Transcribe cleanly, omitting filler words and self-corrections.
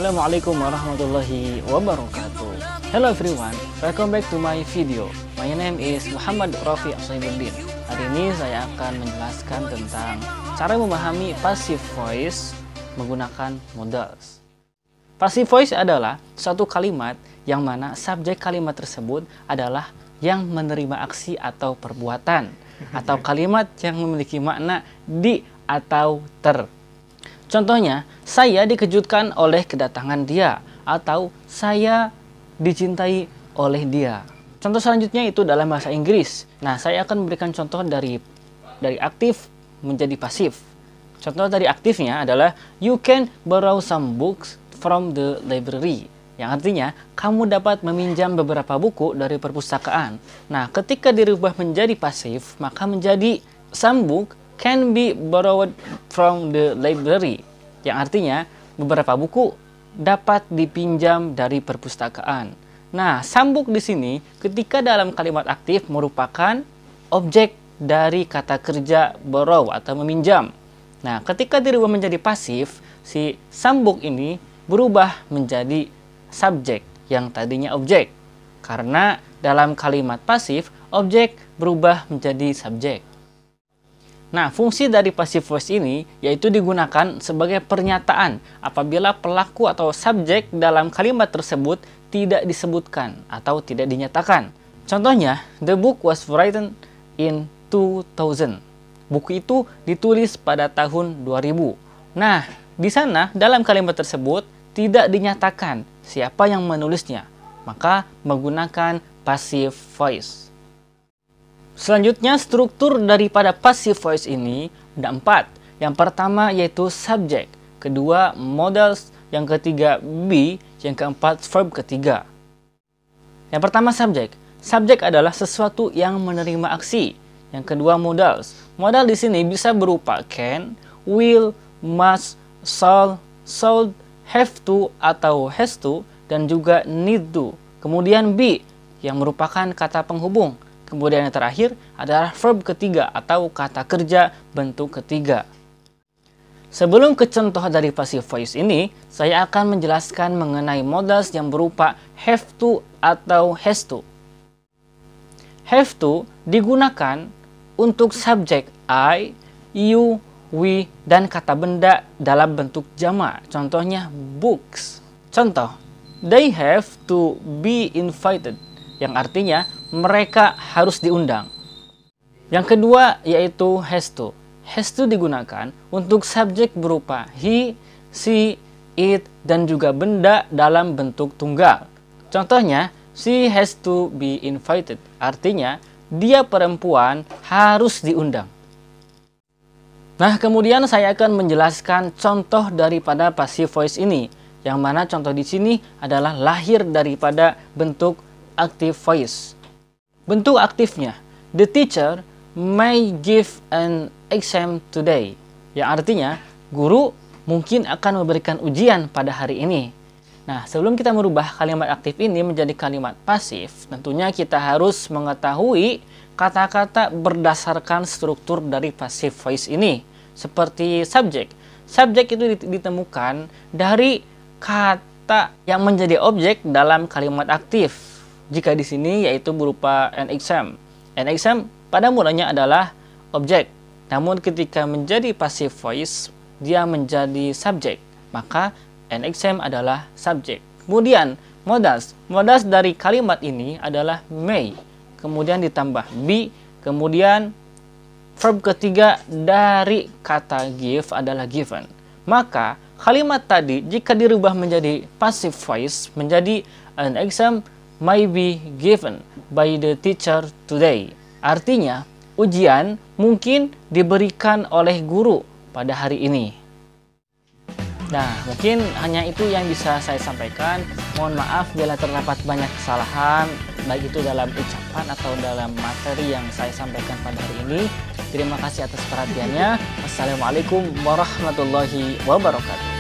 Assalamualaikum warahmatullahi wabarakatuh. Hello everyone, welcome back to my video. My name is Muhammad Rafi Shaibuddin. Hari ini saya akan menjelaskan tentang cara memahami passive voice menggunakan modals. Passive voice adalah suatu kalimat yang mana subjek kalimat tersebut adalah yang menerima aksi atau perbuatan, atau kalimat yang memiliki makna di atau ter. Contohnya, saya dikejutkan oleh kedatangan dia, atau saya dicintai oleh dia. Contoh selanjutnya itu dalam bahasa Inggris. Nah, saya akan memberikan contoh dari aktif menjadi pasif. Contoh dari aktifnya adalah you can borrow some books from the library. Yang artinya, kamu dapat meminjam beberapa buku dari perpustakaan. Nah, ketika dirubah menjadi pasif, maka menjadi some book can be borrowed from the library, yang artinya beberapa buku dapat dipinjam dari perpustakaan. Nah, some book di sini ketika dalam kalimat aktif merupakan objek dari kata kerja borrow atau meminjam. Nah, ketika dirubah menjadi pasif, si some book ini berubah menjadi subjek yang tadinya objek. Karena dalam kalimat pasif, objek berubah menjadi subjek. Nah, fungsi dari passive voice ini yaitu digunakan sebagai pernyataan apabila pelaku atau subjek dalam kalimat tersebut tidak disebutkan atau tidak dinyatakan. Contohnya, the book was written in 2000. Buku itu ditulis pada tahun 2000. Nah, di sana dalam kalimat tersebut tidak dinyatakan siapa yang menulisnya, maka menggunakan passive voice. Selanjutnya, struktur daripada passive voice ini ada 4. Yang pertama yaitu subject, kedua modals, yang ketiga be, yang keempat verb ketiga. Yang pertama subject. Subject adalah sesuatu yang menerima aksi. Yang kedua modals. Modal di sini bisa berupa can, will, must, shall, should, have to atau has to, dan juga need to. Kemudian be yang merupakan kata penghubung. Kemudian yang terakhir adalah verb ketiga atau kata kerja bentuk ketiga. Sebelum ke contoh dari passive voice ini, saya akan menjelaskan mengenai modals yang berupa have to atau has to. Have to digunakan untuk subjek I, you, we, dan kata benda dalam bentuk jamak. Contohnya books. Contoh, they have to be invited, yang artinya mereka harus diundang. Yang kedua yaitu has to. Has to digunakan untuk subjek berupa he, she, it, dan juga benda dalam bentuk tunggal. Contohnya, she has to be invited. Artinya, dia perempuan harus diundang. Nah, kemudian saya akan menjelaskan contoh daripada passive voice ini. Yang mana contoh di sini adalah lahir daripada bentuk active voice. Bentuk aktifnya, the teacher may give an exam today, yang artinya guru mungkin akan memberikan ujian pada hari ini. Nah, sebelum kita merubah kalimat aktif ini menjadi kalimat pasif, tentunya kita harus mengetahui kata-kata berdasarkan struktur dari passive voice ini. Seperti subjek. Subjek itu ditemukan dari kata yang menjadi objek dalam kalimat aktif. Jika di sini yaitu berupa an exam. An exam pada mulanya adalah objek. Namun ketika menjadi passive voice, dia menjadi subjek. Maka an exam adalah subjek. Kemudian modals. Modals dari kalimat ini adalah may. Kemudian ditambah be. Kemudian verb ketiga dari kata give adalah given. Maka kalimat tadi jika dirubah menjadi passive voice menjadi an exam may be given by the teacher today. Artinya, ujian mungkin diberikan oleh guru pada hari ini. Nah, mungkin hanya itu yang bisa saya sampaikan. Mohon maaf bila terdapat banyak kesalahan, baik itu dalam ucapan atau dalam materi yang saya sampaikan pada hari ini. Terima kasih atas perhatiannya. Wassalamualaikum warahmatullahi wabarakatuh.